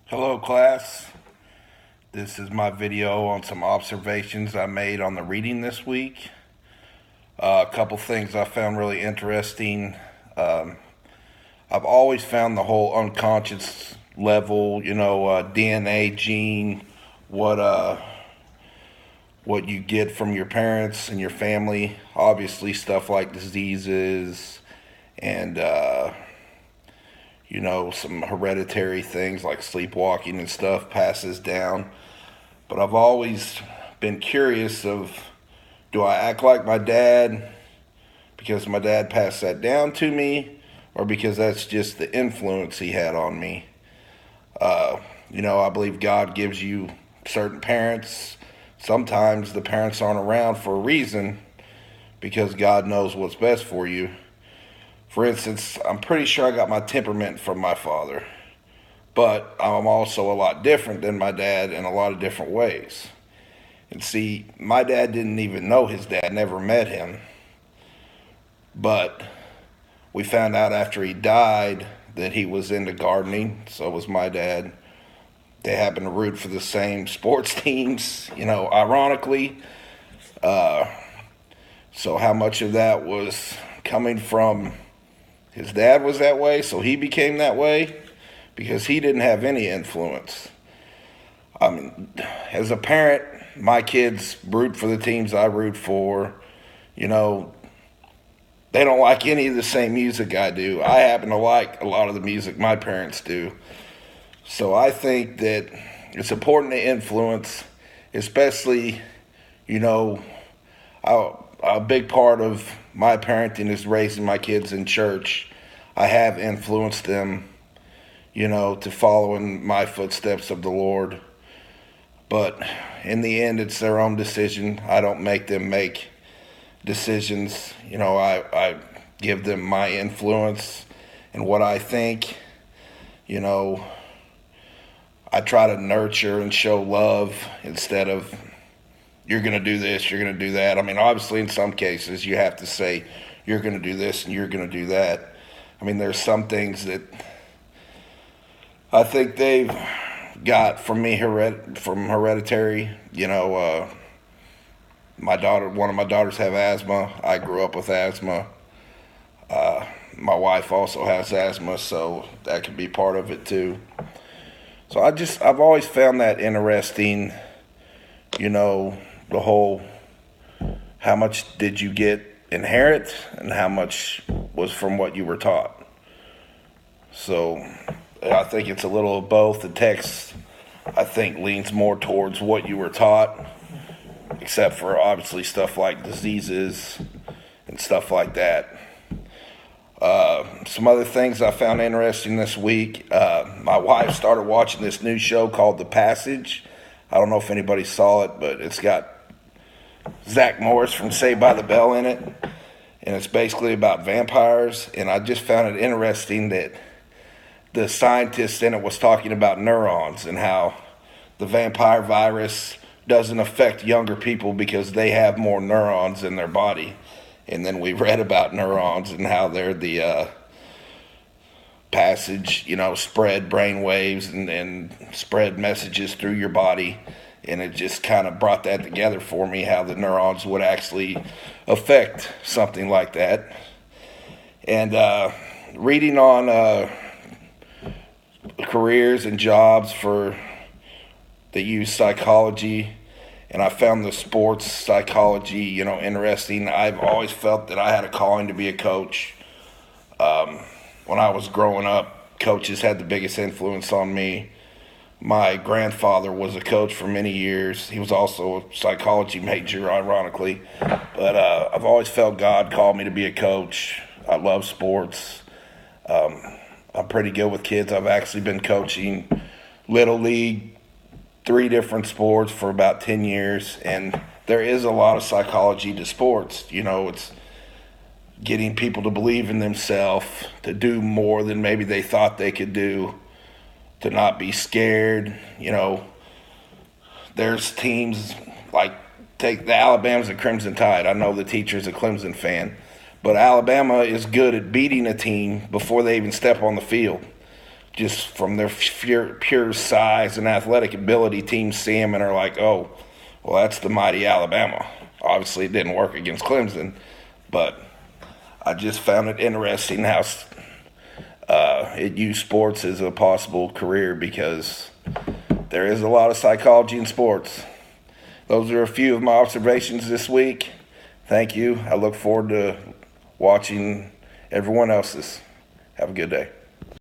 Hello class, this is my video on some observations I made on the reading this week. A couple things I found really interesting. I've always found the whole unconscious level, DNA, gene, what you get from your parents and your family. Obviously stuff like diseases and some hereditary things like sleepwalking and stuff passes down. But I've always been curious of, do I act like my dad because my dad passed that down to me, or because that's just the influence he had on me? I believe God gives you certain parents. Sometimes the parents aren't around for a reason because God knows what's best for you. For instance, I'm pretty sure I got my temperament from my father, but I'm also a lot different than my dad in a lot of different ways. And see, my dad didn't even know his dad, never met him. But we found out after he died that he was into gardening, so was my dad. They happened to root for the same sports teams, ironically. So how much of that was coming from his dad was that way, so he became that way? Because he didn't have any influence. I mean, as a parent, my kids root for the teams I root for. They don't like any of the same music I do. I happen to like a lot of the music my parents do. So I think that it's important to influence, especially, a big part of my parenting is raising my kids in church. I have influenced them, to follow in my footsteps of the Lord. But in the end, it's their own decision. I don't make them make decisions. I give them my influence and what I think. I try to nurture and show love instead of, you're going to do this, you're going to do that. I mean, obviously, in some cases, you have to say, you're going to do this and you're going to do that. I mean, there's some things that I think they've got from me from hereditary. One of my daughters have asthma. I grew up with asthma. My wife also has asthma, so that could be part of it too. So I've always found that interesting, the whole, how much did you inherit and how much was from what you were taught. So I think it's a little of both. The text, I think, leans more towards what you were taught, except for obviously stuff like diseases and stuff like that. Some other things I found interesting this week. My wife started watching this new show called The Passage. I don't know if anybody saw it, but it's got Zach Morris from Saved by the Bell in it. And it's basically about vampires. And I just found it interesting that the scientist in it was talking about neurons and how the vampire virus doesn't affect younger people because they have more neurons in their body. And then we read about neurons and how they're the passage, spread brain waves and spread messages through your body. And it just kind of brought that together for me, how the neurons would actually affect something like that. And reading on careers and jobs that use psychology, and I found the sports psychology, interesting. I've always felt that I had a calling to be a coach. When I was growing up, coaches had the biggest influence on me. My grandfather was a coach for many years. He was also a psychology major, ironically. But I've always felt God called me to be a coach. I love sports. I'm pretty good with kids. I've actually been coaching Little League, 3 different sports for about 10 years. And there is a lot of psychology to sports. It's getting people to believe in themselves, to do more than maybe they thought they could do, to not be scared. There's teams like, take the Alabama's and Crimson Tide. I know the teacher's a Clemson fan, but Alabama is good at beating a team before they even step on the field. just from their pure size and athletic ability, teams see them and are like, oh, well, that's the mighty Alabama. Obviously, it didn't work against Clemson, but I just found it interesting how it used sports as a possible career, because there is a lot of psychology in sports. Those are a few of my observations this week. Thank you. I look forward to watching everyone else's. Have a good day.